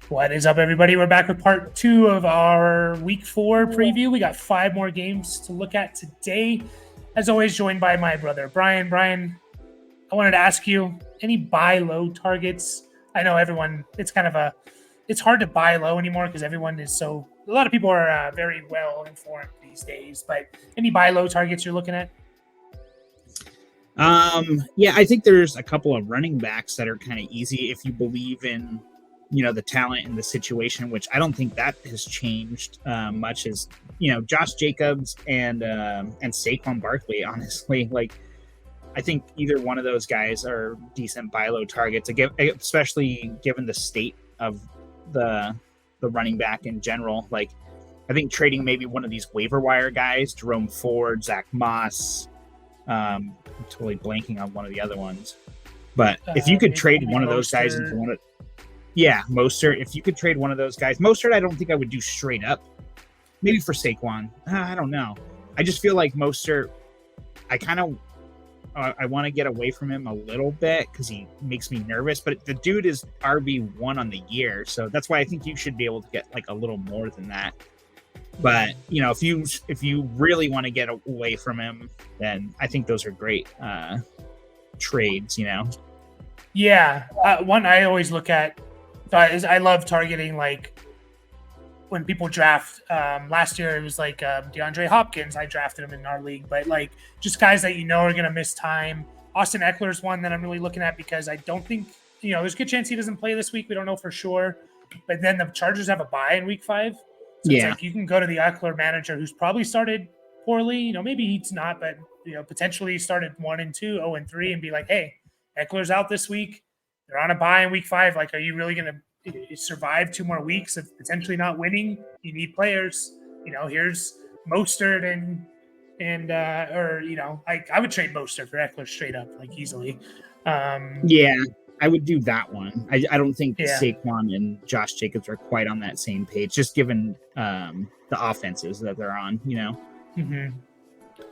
What is up, everybody? We're back with part 2 of our week 4 preview. We got 5 more games to look at today. As always, joined by my brother, Brian. Brian, I wanted to ask you, any buy low targets? I know everyone, it's hard to buy low anymore because everyone is a lot of people are very well informed these days, but any buy low targets you're looking at? Yeah, I think there's a couple of running backs that are kind of easy if you believe in, the talent and the situation, which I don't think that has changed much. As Josh Jacobs and Saquon Barkley. Honestly, I think either one of those guys are decent buy low targets, especially given the state of the running back in general. I think trading maybe one of these waiver wire guys, Jerome Ford, Zach Moss. I'm totally blanking on one of the other ones, but if you could trade one of those guys into one of, Mostert. If you could trade one of those guys, Mostert, I don't think I would do straight up. Maybe for Saquon, I don't know. I just feel like Mostert, I want to get away from him a little bit because he makes me nervous. But the dude is RB1 on the year, so that's why I think you should be able to get a little more than that. But if you really want to get away from him, then I think those are great trades. Yeah, one I always look at is I love targeting when people draft. Last year it was DeAndre Hopkins. I drafted him in our league, but just guys that are going to miss time. Austin Eckler's one that I'm really looking at because I don't think there's a good chance he doesn't play this week. We don't know for sure, but then the Chargers have a bye in week 5. So it's you can go to the Eckler manager who's probably started poorly. Maybe he's not, but potentially started 1-2, 0-3, and be like, hey, Eckler's out this week. They're on a bye in week 5. Are you really going to survive 2 more weeks of potentially not winning? You need players. Here's Mostert I would trade Mostert for Eckler straight up, easily. I would do that one. I don't think Saquon and Josh Jacobs are quite on that same page, just given the offenses that they're on, Mm-hmm.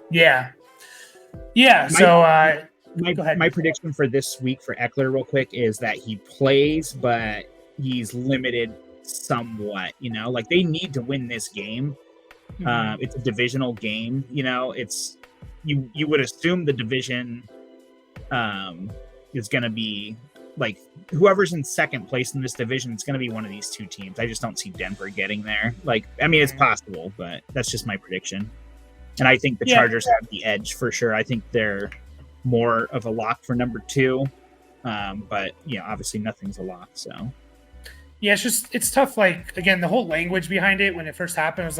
Yeah. So my prediction for this week for Eckler real quick is that he plays, but he's limited somewhat, they need to win this game. Mm-hmm. It's a divisional game, it's you would assume the division is going to be whoever's in second place in this division, it's going to be one of these 2 teams. I just don't see Denver getting there. It's possible, but that's just my prediction. And I think the Chargers have the edge for sure. I think they're more of a lock for number 2. But obviously nothing's a lock. So yeah, it's tough. Again, the whole language behind it when it first happened was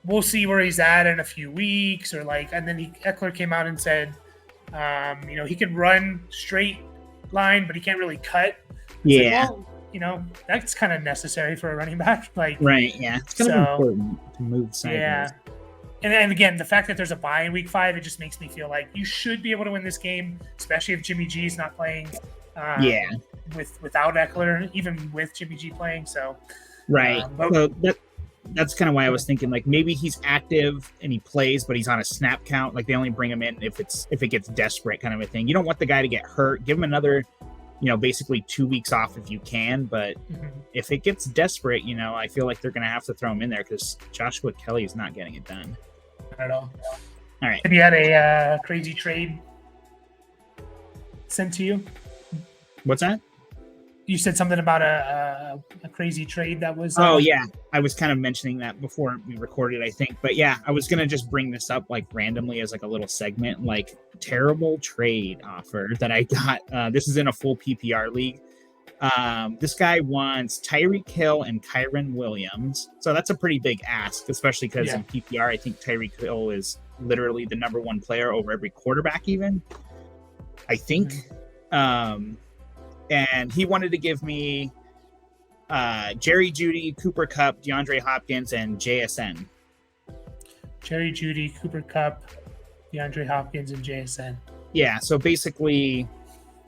we'll see where he's at in a few weeks, or and then Eckler came out and said, he can run straight line, but he can't really cut. That's kind of necessary for a running back. Right, yeah, it's kind of important to move sideways. Yeah, and again, the fact that there's a bye in week 5, it just makes me feel like you should be able to win this game, especially if Jimmy G's not playing. Without Eckler, even with Jimmy G playing. So right. So that's kind of why I was thinking maybe he's active and he plays, but he's on a snap count. They only bring him in if it gets desperate, kind of a thing. You don't want the guy to get hurt. Give him another, basically 2 weeks off if you can. But if it gets desperate, I feel like they're going to have to throw him in there because Joshua Kelly is not getting it done. Not at all. All right. Have you had a crazy trade sent to you? What's that? You said something about a crazy trade that was... Oh, yeah. I was kind of mentioning that before we recorded, I think. But yeah, I was going to just bring this up randomly as a little segment, terrible trade offer that I got. This is in a full PPR league. This guy wants Tyreek Hill and Kyren Williams. So that's a pretty big ask, especially because in PPR, I think Tyreek Hill is literally the number 1 player over every quarterback even. I think... And he wanted to give me Jerry Jeudy, Cooper Kupp, DeAndre Hopkins, and JSN. Jerry Jeudy, Cooper Kupp, DeAndre Hopkins, and JSN. Yeah, so basically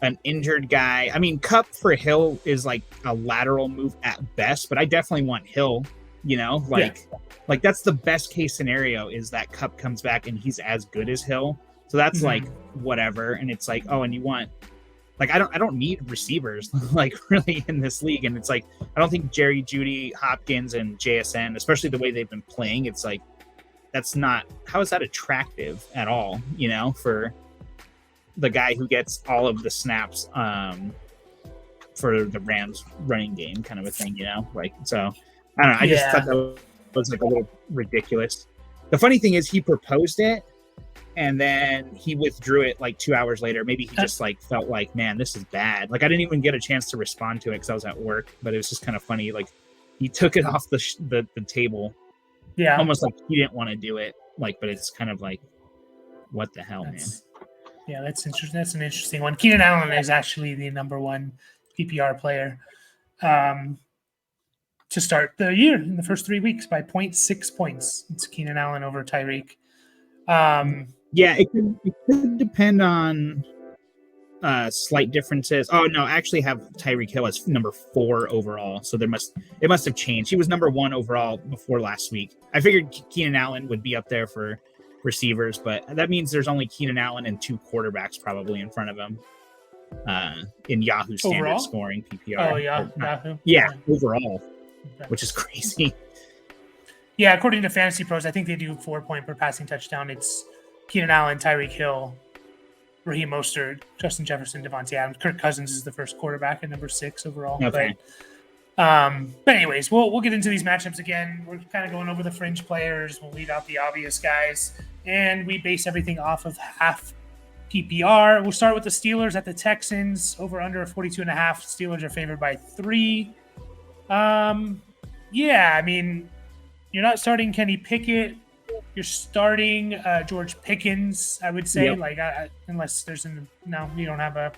an injured guy. I mean, Kupp for Hill is a lateral move at best, but I definitely want Hill, that's the best case scenario is that Kupp comes back and he's as good as Hill. So that's whatever. And it's and you want like I don't need receivers like really in this league. And it's like I don't think Jerry Jeudy, Hopkins, and JSN, especially the way they've been playing, it's like how is that attractive at all, for the guy who gets all of the snaps for the Rams running game kind of a thing, like, so I don't know. I just thought that was like a little ridiculous. The funny thing is he proposed it and then he withdrew it like 2 hours later. Maybe he just like felt like, man, this is bad. Like I didn't even get a chance to respond to it because I was at work, but it was just kind of funny. Like he took it off the table. Yeah. Almost like he didn't want to do it. Like, but it's kind of like, what the hell, man? Yeah, that's interesting. That's an interesting one. Keenan Allen is actually the number one PPR player to start the year in the first 3 weeks by 0.6 points. It's Keenan Allen over Tyreek. It could depend on slight differences. Oh no, I actually have Tyreek Hill as number 4 overall, so it must have changed. He was number 1 overall before last week. I figured Keenan Allen would be up there for receivers, but that means there's only Keenan Allen and 2 quarterbacks probably in front of him in Yahoo standard overall? Scoring PPR. Oh yeah, Yahoo. Yeah, overall, which is crazy. Yeah, according to Fantasy Pros, I think they do 4 point per passing touchdown. It's Keenan Allen, Tyreek Hill, Raheem Mostert, Justin Jefferson, Devontae Adams. Kirk Cousins is the first quarterback at number 6 overall. Okay. But anyways, we'll get into these matchups again. We're kind of going over the fringe players. We'll leave out the obvious guys, and we base everything off of half PPR. We'll start with the Steelers at the Texans. Over under 42.5. Steelers are favored by 3. Yeah, I mean, you're not starting Kenny Pickett. You're starting George Pickens, I would say. Yep. Unless there's no, you don't have a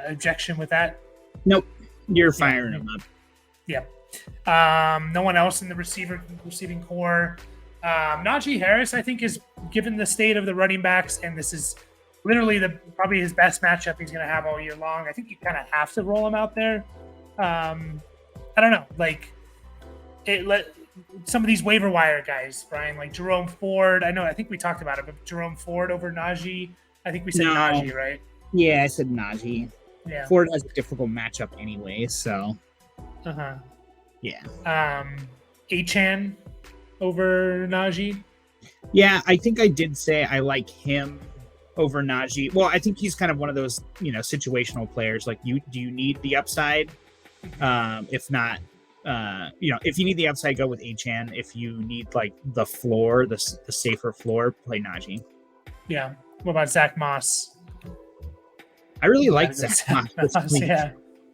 objection with that. Nope, you're firing him up. Yep. No one else in the receiving core. Najee Harris, I think, is given the state of the running backs, and this is literally probably his best matchup he's going to have all year long. I think you kind of have to roll him out there. I don't know, like some of these waiver wire guys, Brian, like Jerome Ford. I think we talked about it, but Jerome Ford over Najee. I think we said Najee, right? Yeah, I said Najee. Yeah. Ford has a difficult matchup anyway, so. Yeah. Achane over Najee. Yeah, I think I did say I like him over Najee. Well, I think he's kind of one of those, situational players. Like, do you need the upside? If not, if you need the upside, go with Achane. If you need like the floor, the safer floor, play Najee. Yeah. What about Zach Moss? I really like Zach Moss.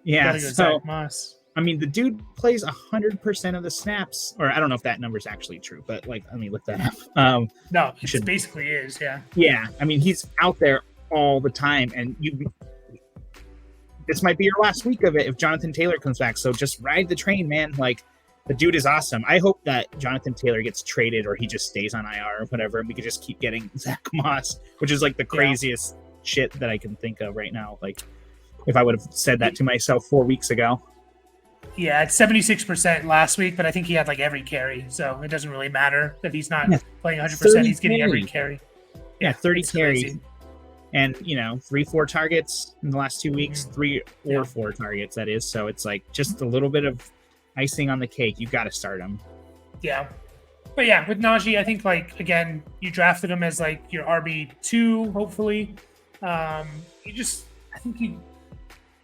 Yeah. So Zach Moss. I mean, the dude plays 100% of the snaps, or I don't know if that number is actually true, but like, let me look that up. No, it basically is. Yeah. Yeah. I mean, he's out there all the time, and this might be your last week of it if Jonathan Taylor comes back. So just ride the train, man. Like, the dude is awesome. I hope that Jonathan Taylor gets traded or he just stays on IR or whatever, and we could just keep getting Zach Moss, which is like the craziest shit that I can think of right now. Like, if I would have said that to myself 4 weeks ago. Yeah, it's 76% last week, but I think he had like every carry, so it doesn't really matter that he's not playing 100%. He's getting every carry. Yeah, 30 carry. And, 3-4 targets in the last 2 weeks, 3 or 4 targets, that is. So it's like just a little bit of icing on the cake. You've got to start him. Yeah. But yeah, with Najee, I think, like, again, you drafted him as like your RB2, hopefully.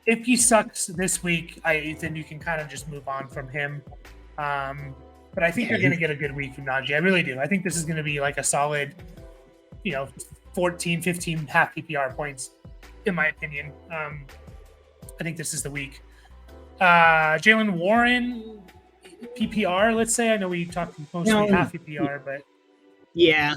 If he sucks this week, then you can kind of just move on from him. But I think you're going to get a good week from Najee. I really do. I think this is going to be like a solid, 14, 15 half PPR points, in my opinion. I think this is the week. Jalen Warren, PPR, let's say. I know we talked mostly half PPR, but. Yeah.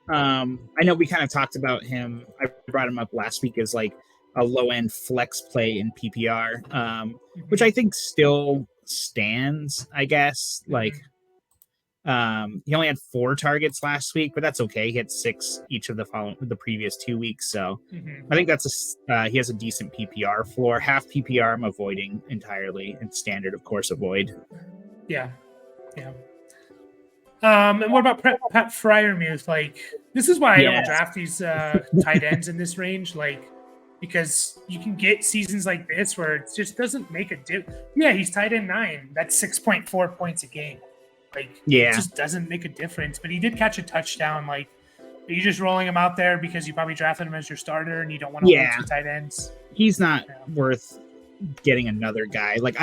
I know we kind of talked about him. I brought him up last week as like a low-end flex play in PPR, which I think still stands, I guess. Like, he only had 4 targets last week, but that's okay. He had 6 each of the previous 2 weeks, so I think that's he has a decent PPR floor. Half PPR I'm avoiding entirely, and standard, of course, avoid. Yeah. And what about Pat Freiermuth? Like, this is why I don't draft these tight ends in this range. Like, because you can get seasons like this where it just doesn't make a difference. Yeah, he's tight end 9. That's 6.4 points a game. Like, Yeah. it just doesn't make a difference. But he did catch a touchdown. Like, are you just rolling him out there because you probably drafted him as your starter and you don't want to hold 2 tight ends? He's not worth getting another guy. Like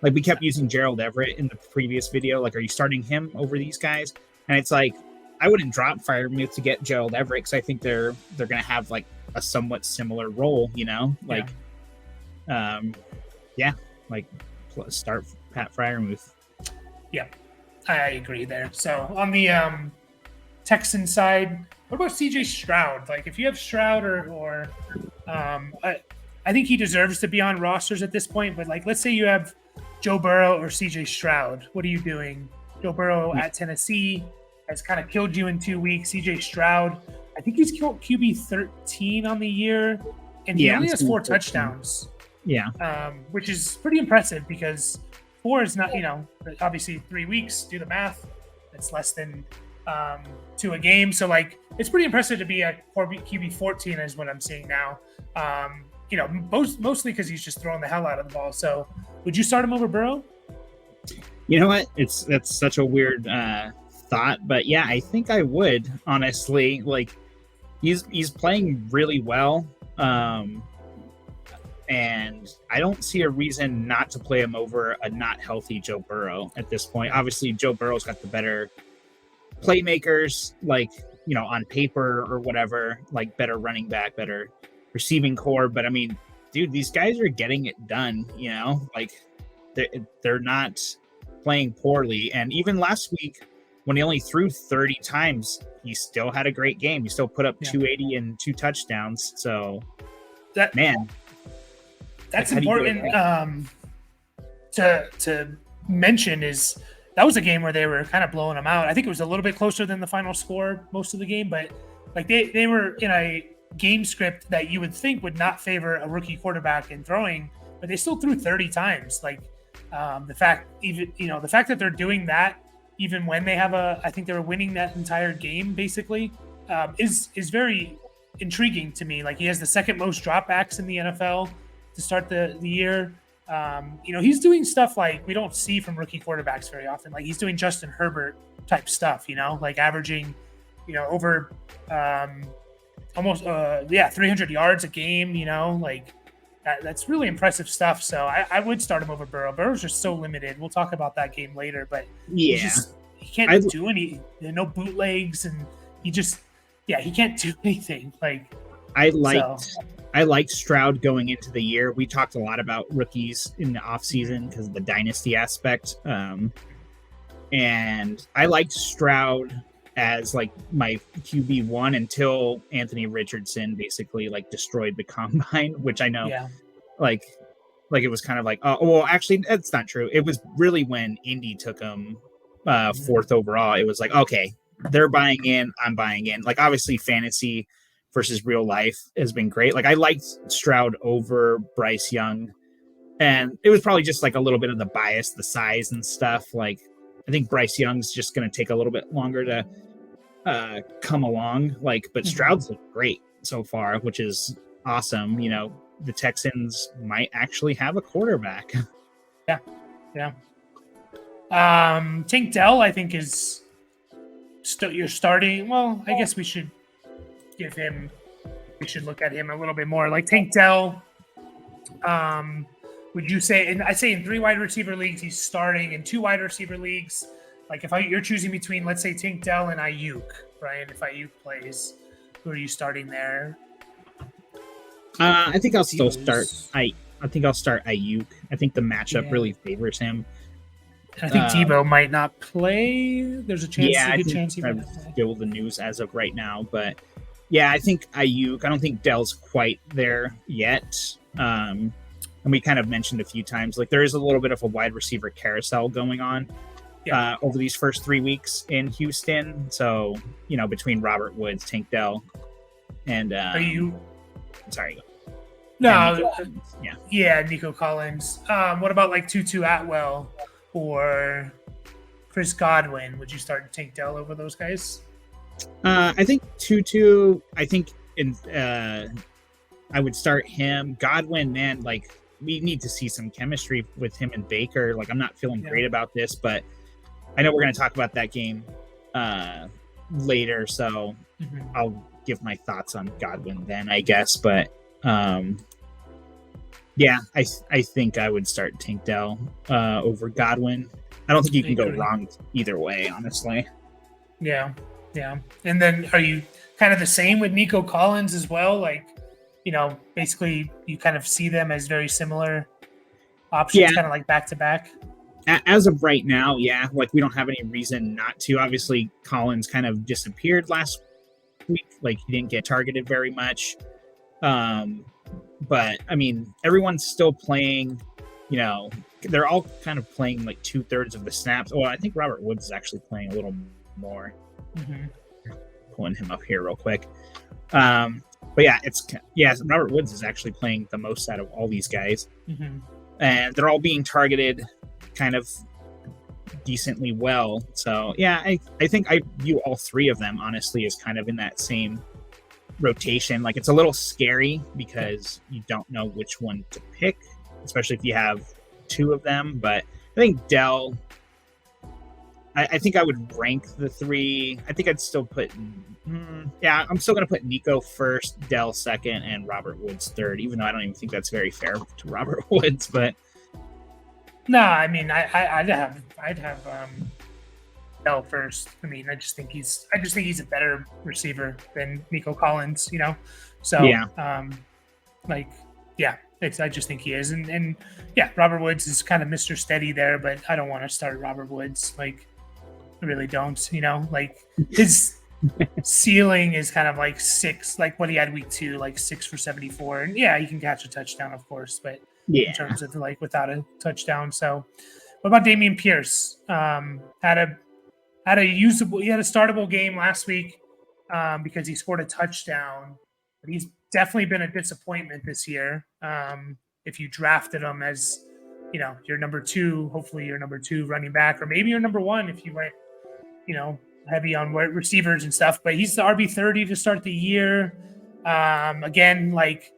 we kept using Gerald Everett in the previous video. Like, are you starting him over these guys? And it's like, I wouldn't drop Freiermuth to get Gerald Everett because I think they're going to have like a somewhat similar role, you know? Like, like start Pat Freiermuth. Yeah, I agree there. So on the Texan side, what about CJ Stroud? Like, if you have Stroud or I think he deserves to be on rosters at this point, but like, let's say you have Joe Burrow or CJ Stroud. What are you doing? Joe Burrow at Tennessee has kind of killed you in 2 weeks. CJ Stroud, I think he's killed QB 13 on the year, and he only has 4 touchdowns. Yeah. Which is pretty impressive because 4 is not, obviously 3 weeks, do the math. It's less than 2 a game. So, like, it's pretty impressive to be at QB 14 is what I'm seeing now. Mostly because he's just throwing the hell out of the ball. So, would you start him over Burrow? You know what? That's such a weird thought, but yeah, I think I would, honestly. Like, he's playing really well, and I don't see a reason not to play him over a not healthy Joe Burrow at this point. Obviously, Joe Burrow's got the better playmakers, like, on paper or whatever, like better running back, better receiving core. But I mean, dude, these guys are getting it done, like they're not playing poorly. And even last week, when he only threw 30 times, he still had a great game. He still put up 280 and 2 touchdowns. So that's important to mention is that was a game where they were kind of blowing them out. I think it was a little bit closer than the final score most of the game, but like they were in a game script that you would think would not favor a rookie quarterback in throwing, but they still threw 30 times. Like the fact that they're doing that even when they have I think they were winning that entire game basically, is very intriguing to me. Like, he has the second most dropbacks in the NFL to start the year. He's doing stuff like we don't see from rookie quarterbacks very often. Like, he's doing Justin Herbert type stuff, like averaging, over almost 300 yards a game, like that's really impressive stuff. So I would start him over Burrow. Burrow's just so limited. We'll talk about that game later, but he can't do any, no bootlegs, and he can't do anything. Like, I liked Stroud going into the year. We talked a lot about rookies in the offseason because of the dynasty aspect. And I liked Stroud as like my QB1 until Anthony Richardson basically like destroyed the combine, which I know like it was kind of like, actually that's not true. It was really when Indy took him 4th overall. It was like, okay, they're buying in, I'm buying in. Like, obviously fantasy versus real life has been great. Like, I liked Stroud over Bryce Young, and it was probably just like a little bit of the bias, the size and stuff. Like, I think Bryce Young's just going to take a little bit longer to come along. Like, but Stroud's looked great so far, which is awesome. The Texans might actually have a quarterback. Yeah. Tank Dell, I think, is you're starting. Well, I guess we should look at him a little bit more. Like, Tank Dell, would you say, and I say in 3 wide receiver leagues, he's starting. In 2 wide receiver leagues, like if you're choosing between, let's say, Tank Dell and Ayuk, Brian, if Ayuk plays, who are you starting there? I think I'll still start. I think I'll start Ayuk. I think the matchup really favors him. I think Debo might not play. There's a chance. Yeah, a good chance he might not play. Still the news as of right now, but yeah, I think Ayuk. I don't think Dell's quite there yet. And we kind of mentioned a few times, like, there is a little bit of a wide receiver carousel going on over these first 3 weeks in Houston. So, between Robert Woods, Tank Dell, and are you? Sorry. No. Nico Collins. What about like Tutu Atwell or Chris Godwin? Would you start Tank Dell over those guys? I think Tutu. I think I would start him. Godwin, man, like we need to see some chemistry with him and Baker. Like I'm not feeling great about this, but I know we're going to talk about that game later, so I'll give my thoughts on Godwin then, I guess. But yeah, I think I would start Tank Dell over Godwin. I don't think you can go wrong either way, honestly. Yeah. And then are you kind of the same with Nico Collins as well? Like, basically you kind of see them as very similar options, kind of like back to back. As of right now, yeah, like we don't have any reason not to. Obviously, Collins kind of disappeared last week. Like he didn't get targeted very much. But I mean, everyone's still playing, they're all kind of playing like 2/3 of the snaps. Well, I think Robert Woods is actually playing a little more. Pulling him up here real quick. But yeah, Robert Woods is actually playing the most out of all these guys. And they're all being targeted kind of decently well. So yeah, I think I view all three of them honestly as kind of in that same rotation. Like it's a little scary because you don't know which one to pick, especially if you have two of them. But I think Dell, I think I would rank the three. I think I'd still put I'm still going to put Nico first, Dell second, and Robert Woods third, even though I don't even think that's very fair to Robert Woods. But no, I mean, I'd have Dell first. I mean, I just think he's a better receiver than Nico Collins, So I just think he is, and Robert Woods is kind of Mr. Steady there, but I don't want to start Robert Woods. Like, I really don't. Like his ceiling is kind of like 6, like what he had week 2, like 6 for 74, and he can catch a touchdown, of course, but in terms of like without a touchdown. So what about Dameon Pierce? Had a startable game last week because he scored a touchdown, but he's definitely been a disappointment this year. If you drafted him as your number 2, hopefully your number 2 running back, or maybe your number 1 if you went heavy on receivers and stuff, but he's the RB30 to start the year. Again, like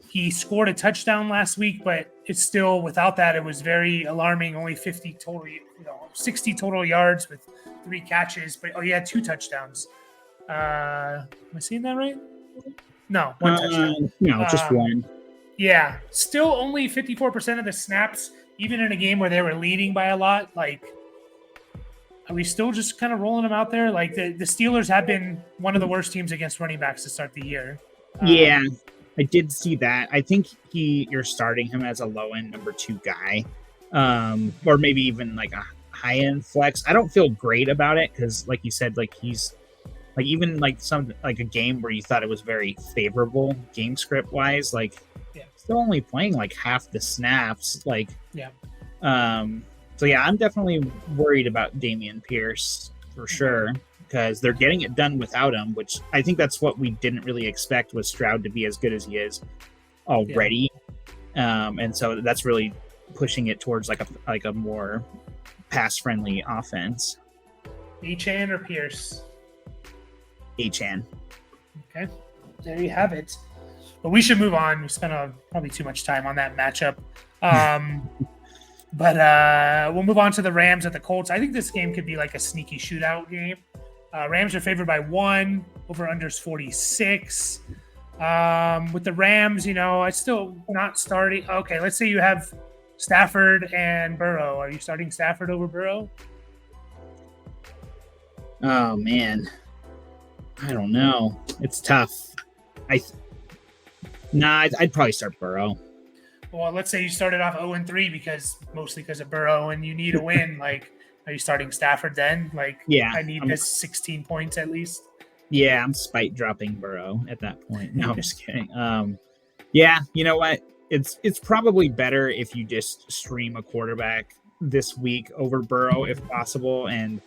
he scored a touchdown last week, but it's still, without that, it was very alarming. Only 60 total yards with 3 catches, but he had 2 touchdowns. Am I seeing that right? No, 1 touchdown. No, just 1. Yeah, still only 54% of the snaps, even in a game where they were leading by a lot. Like, are we still just kind of rolling them out there? Like the Steelers have been one of the worst teams against running backs to start the year. Yeah, I did see that. I think you're starting him as a low end number 2 guy, or maybe even like a high end flex. I don't feel great about it because, like you said, like he's like even like a game where you thought it was very favorable game script wise, like still only playing like half the snaps. Like So I'm definitely worried about Dameon Pierce for sure because they're getting it done without him, which I think that's what we didn't really expect was Stroud to be as good as he is already. And so that's really pushing it towards like a more pass friendly offense. Achane or Pierce? Achane. Okay, there you have it. But we should move on. We spent probably too much time on that matchup. But we'll move on to the Rams at the Colts. I think this game could be like a sneaky shootout game. Rams are favored by 1. Over-under's 46. With the Rams, I still not starting. Okay, let's say you have Stafford and Burrow. Are you starting Stafford over Burrow? Oh, man. I don't know. It's tough. I'd probably start Burrow. Well, let's say you started off 0-3 mostly because of Burrow and you need a win. Like, are you starting Stafford then? Like, I need this 16 points at least. Yeah, I'm spite dropping Burrow at that point. No, I'm just kidding. Yeah, you know what? It's probably better if you just stream a quarterback this week over Burrow if possible and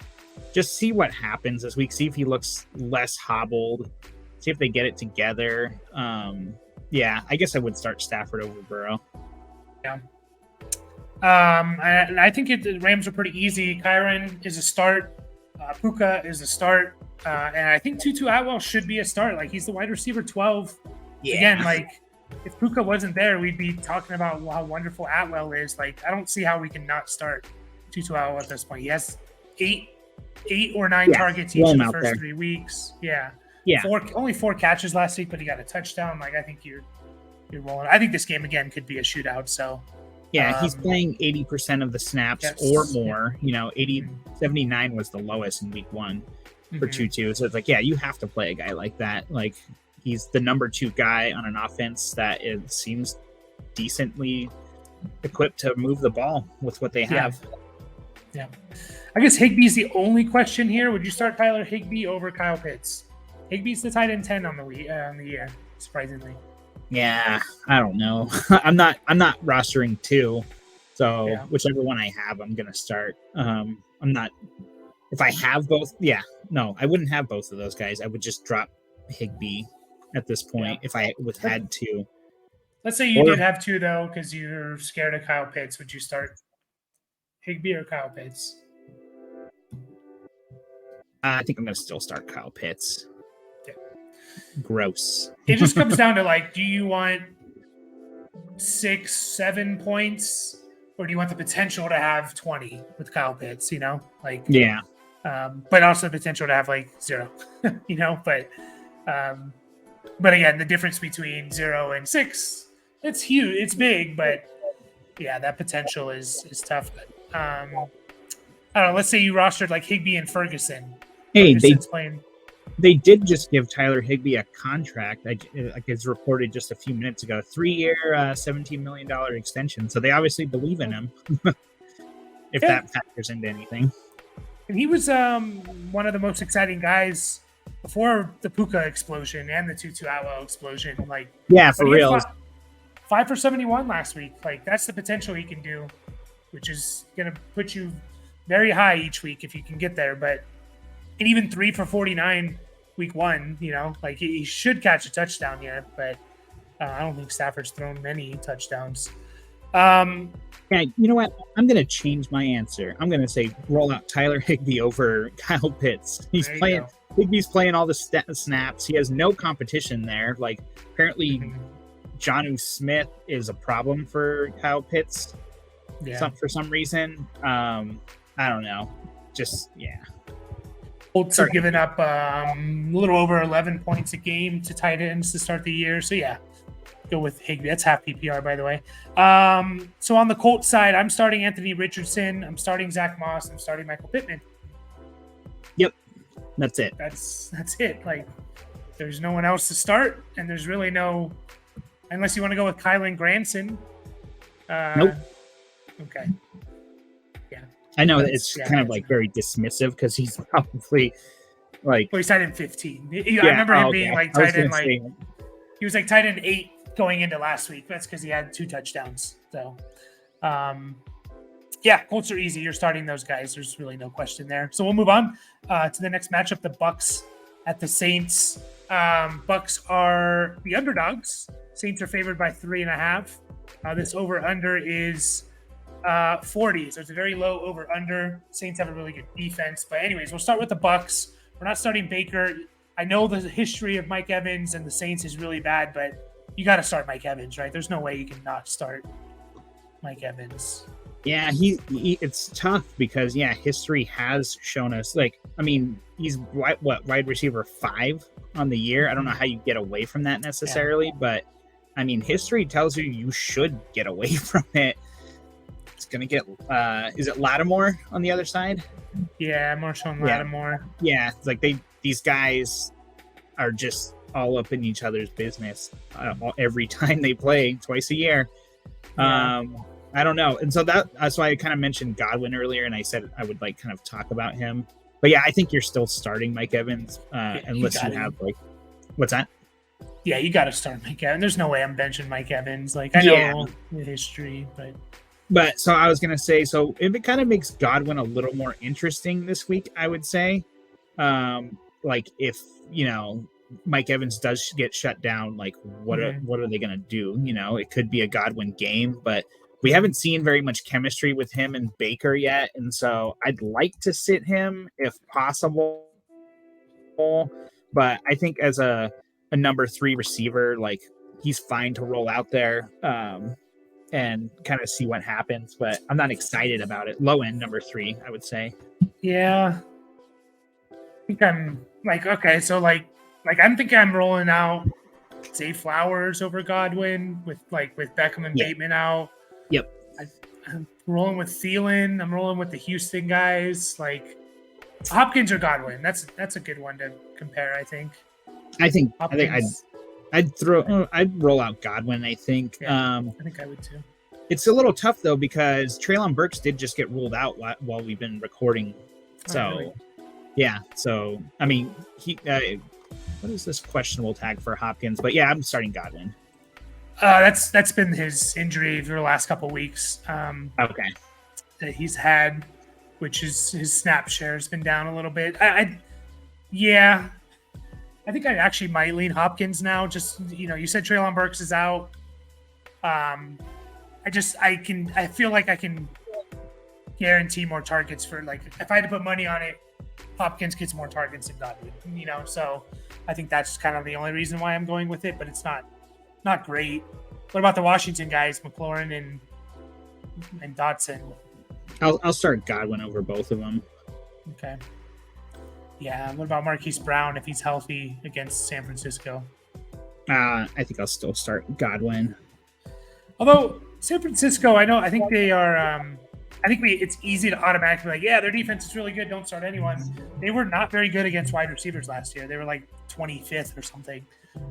just see what happens this week. See if he looks less hobbled. See if they get it together. Yeah, I guess I would start Stafford over Burrow. Yeah. And I think the Rams are pretty easy. Kyron is a start. Puka is a start. And I think Tutu Atwell should be a start. Like, he's the wide receiver 12. Yeah. Again, like, if Puka wasn't there, we'd be talking about how wonderful Atwell is. Like, I don't see how we can not start Tutu Atwell at this point. He has eight or nine targets each of the first 3 weeks. Yeah. Only 4 catches last week, but he got a touchdown. Like, I think you're rolling. I think this game again could be a shootout. So he's playing 80% of the snaps or more. 79 was the lowest in week 1 for Tutu. So it's like, you have to play a guy like that. Like, he's the number 2 guy on an offense that it seems decently equipped to move the ball with what they have. Yeah. I guess Higbee's the only question here. Would you start Tyler Higbee over Kyle Pitts? Higbee's the tight end 10 on the year, surprisingly. Yeah, I don't know. I'm not rostering 2, so whichever one I have, I'm gonna start. I'm not. If I have both, I wouldn't have both of those guys. I would just drop Higbee at this point if I had to. Let's say you did have 2 though, because you're scared of Kyle Pitts. Would you start Higbee or Kyle Pitts? I think I'm gonna still start Kyle Pitts. Gross. It just comes down to, like, do you want 6-7 points, or do you want the potential to have 20 with Kyle Pitts? But also the potential to have like 0. But again, the difference between 0 and 6, it's huge, it's big, but that potential is tough. But, I don't know. Let's say you rostered like Higbee and Ferguson. Hey, they did just give Tyler Higbee a contract. Like it's reported just a few minutes ago, 3-year, $17 million extension. So they obviously believe in him. If that factors into anything. And he was one of the most exciting guys before the Puka explosion and the Tutu Atwell explosion. For real. 5 for 71 last week. Like, that's the potential he can do, which is going to put you very high each week if you can get there. And even 3 for 49 week 1, he should catch a touchdown here, but I don't think Stafford's thrown many touchdowns. You know what? I'm going to change my answer. I'm going to say roll out Tyler Higbee over Kyle Pitts. Higbee's playing all the snaps. He has no competition there. Like, apparently Jonnu Smith is a problem for Kyle Pitts for some reason. I don't know. Colts are giving up a little over 11 points a game to tight ends to start the year. So, go with Higbee. That's half PPR, by the way. So on the Colts side, I'm starting Anthony Richardson. I'm starting Zach Moss. I'm starting Michael Pittman. Yep. That's it. That's it. Like, there's no one else to start, and there's really no, unless you want to go with Kylan Granson. Nope. Okay. I know that it's kind of like very dismissive because he's probably like. Well, he's tight end 15. I remember him being like tight end he was like tight end 8 going into last week. That's because he had 2 touchdowns. So, Colts are easy. You're starting those guys. There's really no question there. So we'll move on to the next matchup: the Bucs at the Saints. Bucs are the underdogs. Saints are favored by 3.5. This over under is 40, so it's a very low over under. Saints have a really good defense, but anyways, we'll start with the Bucs. We're not starting Baker. I know the history of Mike Evans and the Saints is really bad, but you got to start Mike Evans, right? There's no way you can not start Mike Evans. Yeah, it's tough because history has shown us. He's wide receiver 5 on the year. I don't know how you get away from that necessarily, but history tells you should get away from it. It's going to get, is it Lattimore on the other side? Yeah, Marshawn Lattimore. Yeah, it's like these guys are just all up in each other's business every time they play, twice a year. I don't know. And so that's why I kind of mentioned Godwin earlier, and I said I would kind of talk about him. But I think you're still starting Mike Evans unless you have what's that? Yeah, you got to start Mike Evans. There's no way I'm benching Mike Evans. I know the history, But so I was going to say, so if it kind of makes Godwin a little more interesting this week, I would say, if, Mike Evans does get shut down, what are they going to do? It could be a Godwin game, but we haven't seen very much chemistry with him and Baker yet. And so I'd like to sit him if possible, but I think as a number 3 receiver, he's fine to roll out there and kind of see what happens. But I'm not excited about it. Low end number 3, I would say. Yeah. I think I'm like, okay, so like I'm thinking I'm rolling out Zay Flowers over Godwin with Beckham and Bateman out. Yep. I'm rolling with Thielen. I'm rolling with the Houston guys. Like Hopkins or Godwin. That's a good one to compare, I think. I think I'd roll out Godwin, I think. Yeah, I think I would too. It's a little tough though because Treylon Burks did just get ruled out while we've been recording. So really? Yeah. So I mean, what is this questionable tag for Hopkins? But yeah, I'm starting Godwin. That's been his injury for the last couple of weeks. Okay. That he's had, which is his snap share has been down a little bit. I think I actually might lean Hopkins now. Just you said Treylon Burks is out. I feel like I can guarantee more targets for if I had to put money on it, Hopkins gets more targets than Godwin. So I think that's kind of the only reason why I'm going with it. But it's not great. What about the Washington guys, McLaurin and Dotson? I'll start Godwin over both of them. Okay. Yeah. What about Marquise Brown if he's healthy against San Francisco? I think I'll still start Godwin. Although San Francisco, I think they are. It's easy to automatically their defense is really good. Don't start anyone. They were not very good against wide receivers last year. They were 25th or something.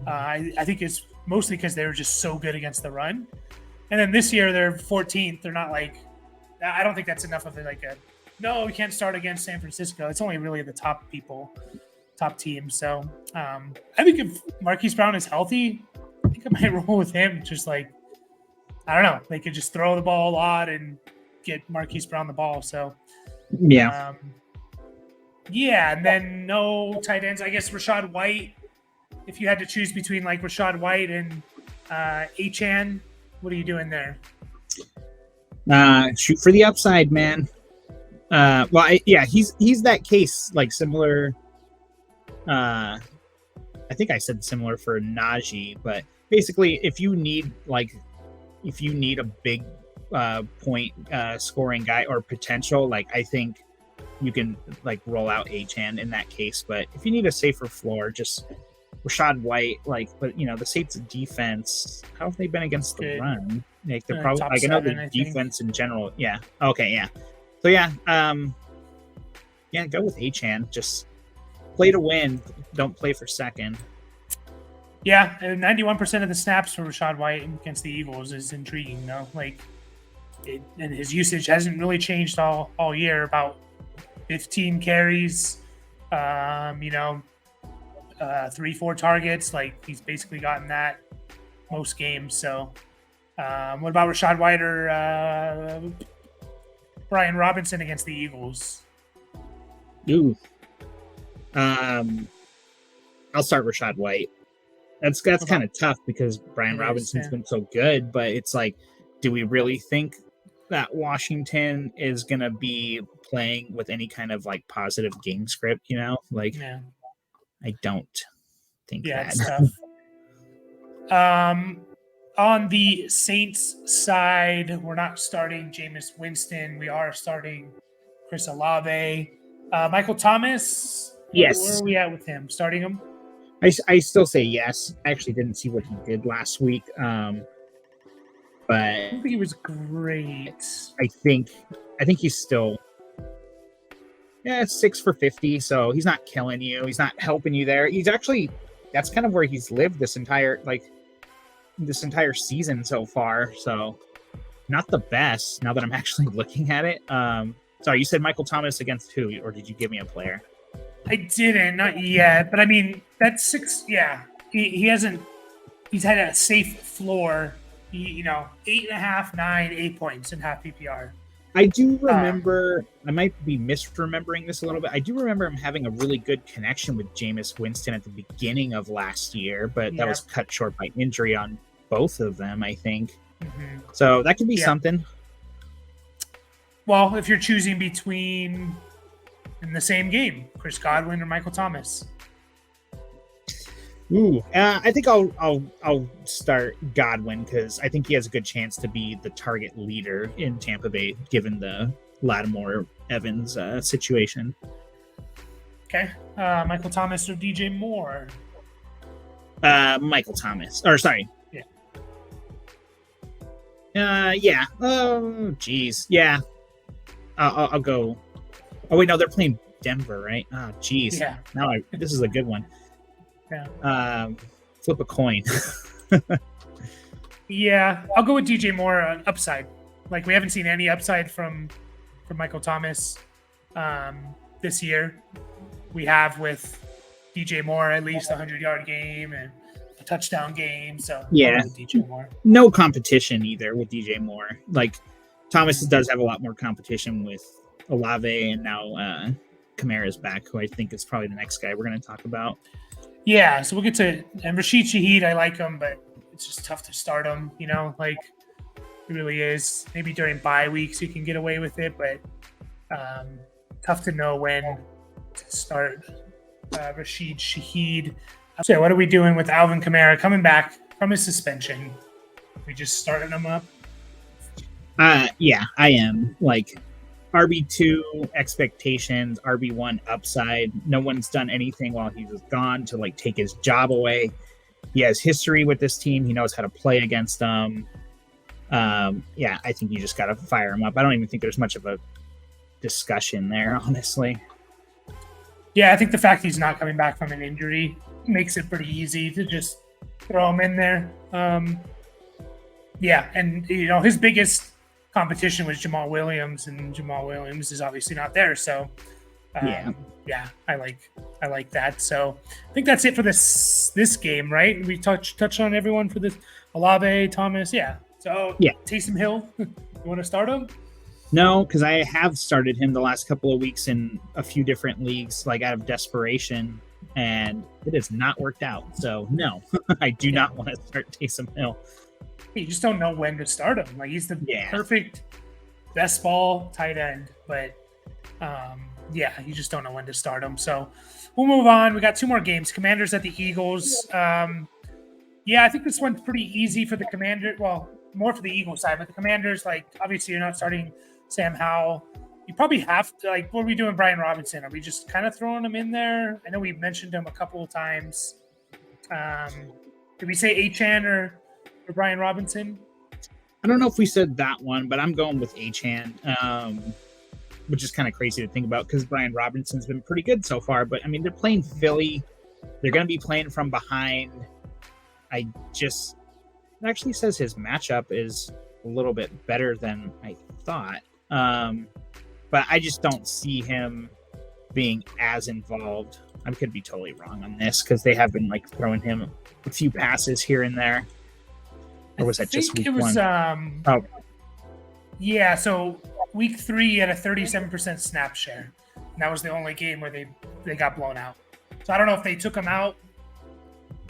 I think it's mostly because they were just so good against the run. And then this year they're 14th. They're not I don't think that's enough of no, we can't start against San Francisco. It's only really the top team. So I think if Marquise Brown is healthy, I think I might roll with him. Just I don't know. They could just throw the ball a lot and get Marquise Brown the ball. So yeah. And then no tight ends. I guess Rachaad White. If you had to choose between Rachaad White and Achane, what are you doing there? Shoot for the upside, man. He's that case similar. I think I said similar for Najee, but basically, if you need a big point scoring guy or potential, I think you can roll out Achane in that case. But if you need a safer floor, just Rachaad White, but the Saints defense, how have they been against the run? They're probably I know the defense in general. Yeah. Okay. Yeah. So go with Achane. Just play to win. Don't play for second. Yeah, 91% of the snaps for Rachaad White against the Eagles is intriguing, though. And his usage hasn't really changed all year. About 15 carries, 3-4 targets. He's basically gotten that most games. So, what about Rachaad White or Brian Robinson against the Eagles? Ooh. I'll start Rachaad White. That's kind of tough because Brian Robinson's been so good, but it's do we really think that Washington is going to be playing with any kind of positive game script, I don't think that. It's tough. On the Saints side, we're not starting Jameis Winston. We are starting Chris Olave. Michael Thomas, yes. Where are we at with him? Starting him? I still say yes. I actually didn't see what he did last week. But I don't think he was great. I think he's still 6 for 50, so he's not killing you. He's not helping you there. He's actually, that's kind of where he's lived this entire season so far. So not the best now that I'm actually looking at it. Sorry, you said Michael Thomas against who, or did you give me a player? I didn't, not yet. But I mean, that's 6. Yeah, he hasn't. He's had a safe floor. 8.5, 9, 8 points in half PPR. I do remember. I might be misremembering this a little bit. I do remember him having a really good connection with Jameis Winston at the beginning of last year, but that was cut short by injury on both of them, I think. Mm-hmm. So that could be something. Well, if you're choosing between in the same game, Chris Godwin or Michael Thomas. Ooh, I think I'll start Godwin because I think he has a good chance to be the target leader in Tampa Bay, given the Lattimore Evans situation. Okay. Michael Thomas or DJ Moore? Michael Thomas, or sorry, Yeah. yeah. Oh, geez, yeah. I'll go. Oh wait, no, they're playing Denver, right? Oh, geez. Yeah. Now this is a good one. Yeah. Flip a coin. Yeah. I'll go with DJ Moore on upside. Like we haven't seen any upside from Michael Thomas this year. We have with DJ Moore at least a 100-yard game and a touchdown game. So Yeah. DJ Moore. No competition either with DJ Moore. Like Thomas does have a lot more competition with Olave, and now Kamara's back, who I think is probably the next guy we're going to talk about. Yeah, so we'll get to and Rashid Shaheed. I like him, but it's just tough to start him. You know, like it really is. Maybe during bye weeks you can get away with it, but tough to know when to start Rashid Shaheed. So, what are we doing with Alvin Kamara coming back from his suspension? We just starting him up. Yeah, I am. Like RB2 expectations, RB1 upside. No one's done anything while he was gone to like take his job away. He has history with this team. He knows how to play against them. Yeah, I think you just got to fire him up. I don't even think there's much of a discussion there, honestly. Yeah, I think the fact he's not coming back from an injury makes it pretty easy to just throw him in there. Yeah, and you know his biggest competition was Jamal Williams, and Jamal Williams is obviously not there. So, yeah, I like that. So I think that's it for this game, right? We touched on everyone for this. Olave, Thomas, yeah. So yeah, Taysom Hill, you want to start him? No, because I have started him the last couple of weeks in a few different leagues, like out of desperation, and it has not worked out. So no, I do not want to start Taysom Hill. You just don't know when to start him. Like he's the perfect best ball tight end, but you just don't know when to start him. So we'll move on. We got two more games. Commanders at the Eagles. I think this one's pretty easy for the Commander. Well, more for the Eagles side, but the Commanders, like obviously you're not starting Sam Howell. You probably have to, like, what are we doing, Brian Robinson? Are we just kind of throwing him in there? I know we mentioned him a couple of times. Did we say Achan or Brian Robinson? I don't know if we said that one, but I'm going with Achan, which is kind of crazy to think about because Brian Robinson's been pretty good so far. But I mean, they're playing Philly. They're going to be playing from behind. It actually says his matchup is a little bit better than I thought. But I just don't see him being as involved. I could be totally wrong on this because they have been like throwing him a few passes here and there. Or was that just week one? Yeah, so week 3 had a 37% snap share. And that was the only game where they got blown out. So I don't know if they took him out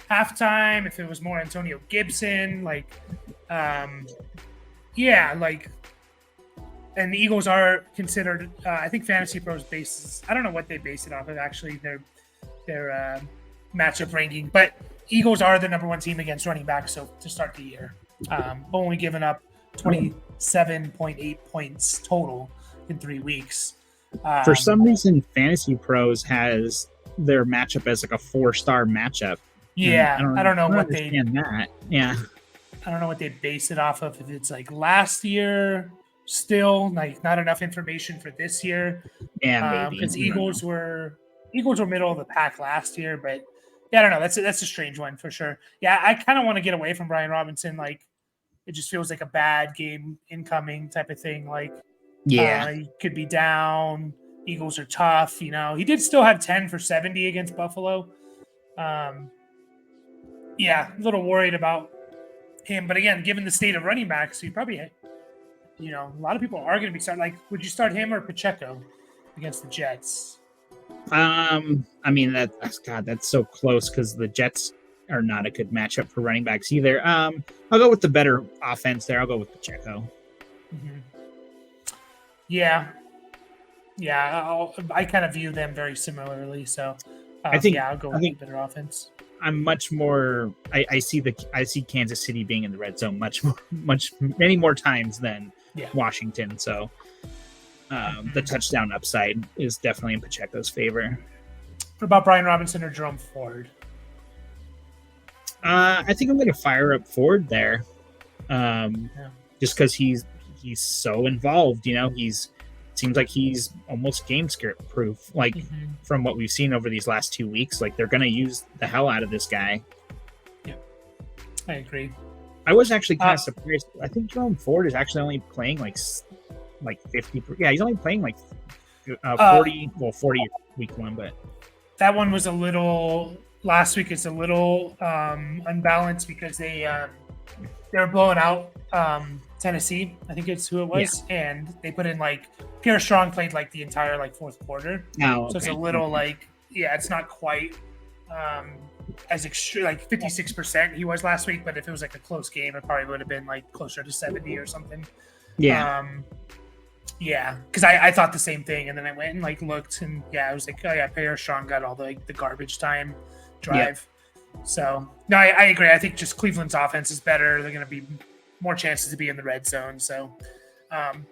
halftime, if it was more Antonio Gibson, and the Eagles are considered, I think Fantasy Pros bases, I don't know what they base it off of, actually, their matchup ranking, but Eagles are the number 1 team against running backs so to start the year. Only given up 27.8 points total in 3 weeks. For some reason, Fantasy Pros has their matchup as like a 4-star matchup. Yeah, I don't know what they that. Yeah. I don't know what they base it off of. If it's like last year, still like not enough information for this year. Yeah, because Eagles were middle of the pack last year, but yeah, I don't know. That's a strange one for sure. Yeah, I kind of want to get away from Brian Robinson. Like, it just feels like a bad game incoming type of thing. Like, he could be down. Eagles are tough. You know, he did still have 10 for 70 against Buffalo. A little worried about him. But again, given the state of running backs, you probably, a lot of people are going to be starting. Like, would you start him or Pacheco against the Jets? I mean, that's so close because the Jets are not a good matchup for running backs either. I'll go with the better offense there. I'll go with Pacheco. Mm-hmm. Yeah. I kind of view them very similarly. So, I'll go with the better offense. I'm much more. I see Kansas City being in the red zone many more times than Washington. So the touchdown upside is definitely in Pacheco's favor. What about Brian Robinson or Jerome Ford? I think I'm going to fire up Ford there, just because he's so involved. Seems like he's almost game script proof. Like from what we've seen over these last 2 weeks, like they're going to use the hell out of this guy. Yeah, I agree. I was actually kind of surprised. I think Jerome Ford is actually only playing like 50. Yeah, he's only playing like 40. 40 week one, but that one was a little. Last week it's a little unbalanced because they were blowing out Tennessee, I think it's who it was, and they put in like Pierre Strong played like the entire like fourth quarter. Oh, okay. So it's a little like it's not quite as extreme, like 56% he was last week, but if it was like a close game, it probably would have been like closer to 70 or something. Because I thought the same thing, and then I went and like looked, and I was like, Pierre Strong got all the garbage time drive. So no, I agree. I think just Cleveland's offense is better. They're going to be more chances to be in the red zone. So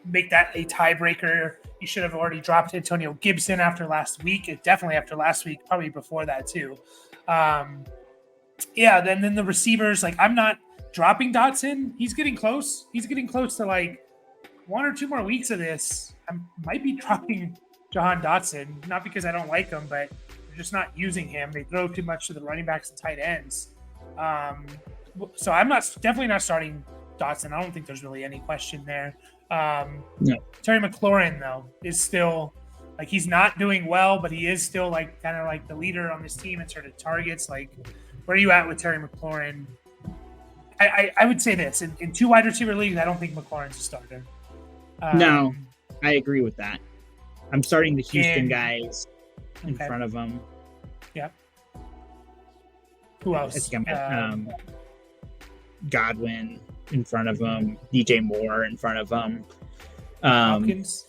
make that a tiebreaker. You should have already dropped Antonio Gibson after last week. Definitely after last week, probably before that too. Then the receivers, like I'm not dropping Dotson. He's getting close. He's getting close to like 1 or 2 more weeks of this. I might be dropping Jahan Dotson, not because I don't like him, but just not using him. They throw too much to the running backs and tight ends. So I'm definitely not starting Dotson. I don't think there's really any question there. No. Terry McLaurin though is still like he's not doing well, but he is still like kind of like the leader on this team in terms of targets. Like, where are you at with Terry McLaurin? I would say this in 2 wide receiver leagues, I don't think McLaurin's a starter. No, I agree with that. I'm starting the Houston guys in front of them. Yep. Who else? Godwin in front of them. DJ Moore in front of them. Hopkins.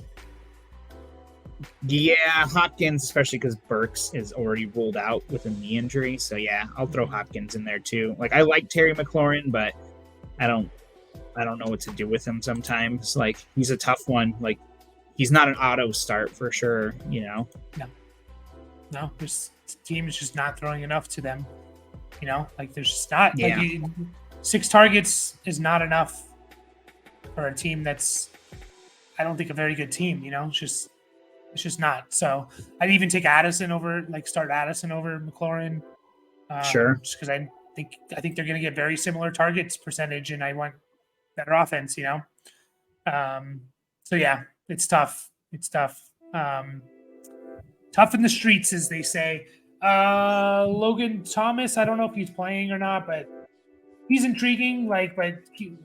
Yeah, Hopkins, especially because Burks is already ruled out with a knee injury. So I'll throw Hopkins in there too. Like I like Terry McLaurin, but I don't know what to do with him sometimes. Like he's a tough one. Like he's not an auto start for sure. No, this team is just not throwing enough to them. Like there's just not. Yeah. Like 6 targets is not enough for a team that's, I don't think, a very good team. It's just not. So I'd even take Addison over, like start Addison over McLaurin. Sure. Just because I think they're going to get very similar targets percentage, and I want better offense. So it's tough. It's tough. Tough in the streets, as they say. Logan Thomas, I don't know if he's playing or not, but he's intriguing.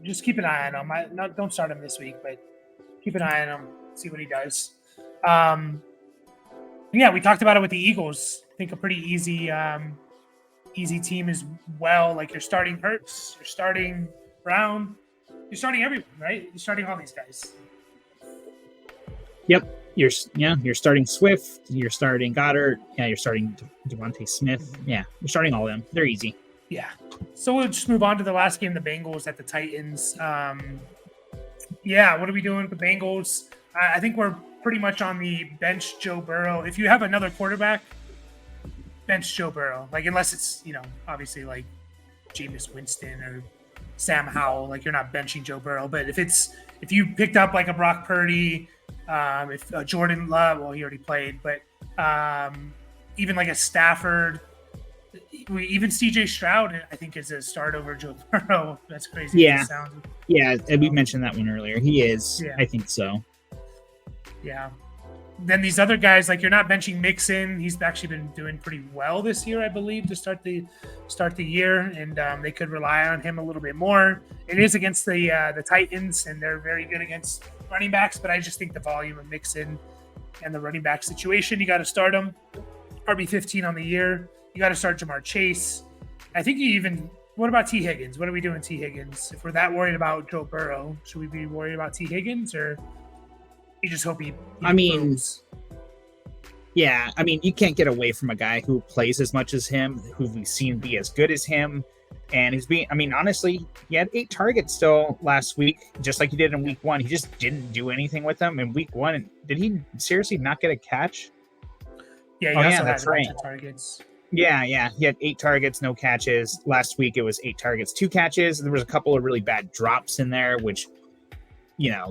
Just keep an eye on him. Don't start him this week, but keep an eye on him. See what he does. We talked about it with the Eagles. I think a pretty easy team as well. Like you're starting Hurts, you're starting Brown, you're starting everyone, right? You're starting all these guys. Yep. You're starting Swift, you're starting Goddard, you're starting Devontae Smith. Yeah, you're starting all of them. They're easy. Yeah. So we'll just move on to the last game, the Bengals at the Titans. What are we doing with the Bengals? I think we're pretty much on the bench Joe Burrow. If you have another quarterback, bench Joe Burrow. Like unless it's, obviously like Jameis Winston or Sam Howell, like you're not benching Joe Burrow. But if you picked up like a Brock Purdy, if Jordan Love, well, he already played, but even like a Stafford, even CJ Stroud, I think is a start over Joe Burrow. That's crazy. Yeah. Yeah. We mentioned that one earlier. He is. Yeah. I think so. Yeah. Then these other guys, like you're not benching Mixon. He's actually been doing pretty well this year, I believe, to start the year, and they could rely on him a little bit more. It is against the Titans, and they're very good against running backs, but I just think the volume of Mixon and the running back situation, you got to start him. RB15 on the year. You got to start Jamar Chase. I think what about T. Higgins? What are we doing, T. Higgins? If we're that worried about Joe Burrow, should we be worried about T. Higgins, or you just hope he I mean, throws? Yeah, I mean, you can't get away from a guy who plays as much as him, who we've seen be as good as him. And he's being, I mean, honestly, he had 8 targets still last week, just like he did in week 1. He just didn't do anything with them in week 1. Did he seriously not get a catch? Yeah, he Oh, also yeah, had that's a bunch right. of targets. Yeah. He had 8 targets, no catches. Last week it was 8 targets, 2 catches. There was a couple of really bad drops in there, which,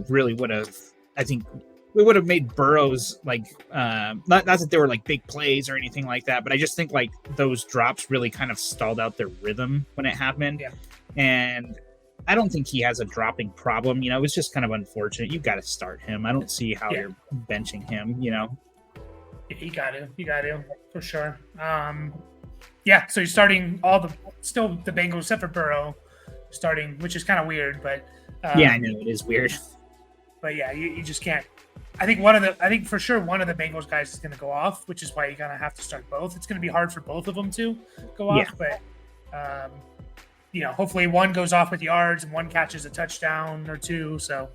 really would have, I think, we would have made Burrows like, not that they were like big plays or anything like that, but I just think like those drops really kind of stalled out their rhythm when it happened. Yeah. And I don't think he has a dropping problem. It was just kind of unfortunate. You got to start him. I don't see how you're benching him. Yeah, you got to for sure. Yeah, so you're starting still the Bengals except for Burrow starting, which is kind of weird, but yeah, I know it is weird. But yeah, you just can't. I think for sure one of the Bengals guys is going to go off, which is why you're going to have to start both. It's going to be hard for both of them to go off, but hopefully one goes off with yards and one catches a touchdown or two. So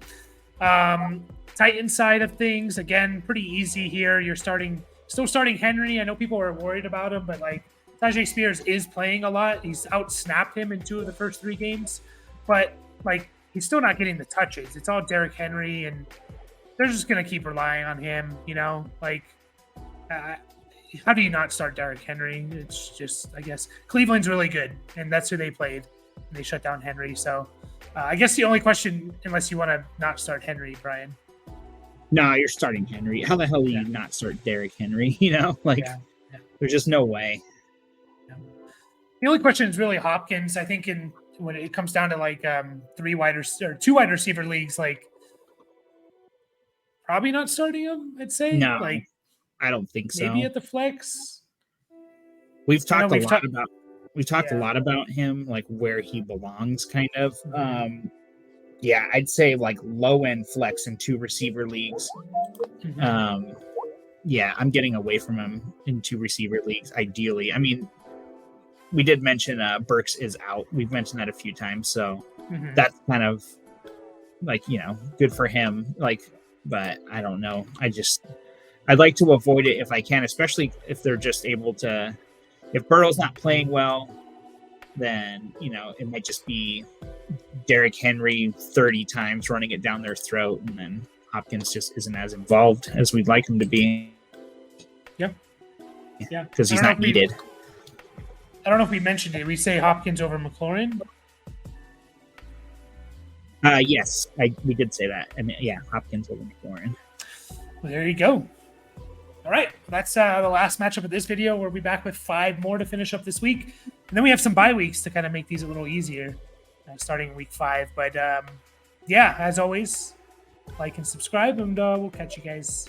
Titan side of things, again, pretty easy here. You're still starting Henry. I know people are worried about him, but like Tajay Spears is playing a lot. He's out-snapped him in 2 of the first 3 games, but like he's still not getting the touches. It's all Derrick Henry, and they're just going to keep relying on him, like how do you not start Derrick Henry? It's just, I guess Cleveland's really good, and that's who they played. And they shut down Henry. So I guess the only question, unless you want to not start Henry, Brian. No, you're starting Henry. How the hell do you not start Derrick Henry? There's just no way. Yeah. The only question is really Hopkins. I think when it comes down to like 2 wide receiver leagues, like probably not starting him. I'd say no, I don't think so. Maybe at the flex. We've talked a lot about him, like where he belongs, kind of. Yeah, I'd say like low end flex in 2 receiver leagues. Yeah, I'm getting away from him in 2 receiver leagues, ideally. I mean, we did mention Burks is out. We've mentioned that a few times, so that's kind of like, good for him. Like, but I don't know. I'd like to avoid it if I can, especially if they're just able to. If Burrow's not playing well, then it might just be Derrick Henry 30 times running it down their throat, and then Hopkins just isn't as involved as we'd like him to be. Yep. Yeah. Because he's not needed. I don't know if we mentioned it. We say Hopkins over McLaurin. Yes, we did say that. I mean, yeah, Hopkins over McLaurin. Well, there you go. All right, that's the last matchup of this video. We'll be back with 5 more to finish up this week, and then we have some bye weeks to kind of make these a little easier, starting week 5. But yeah, as always, like and subscribe, and we'll catch you guys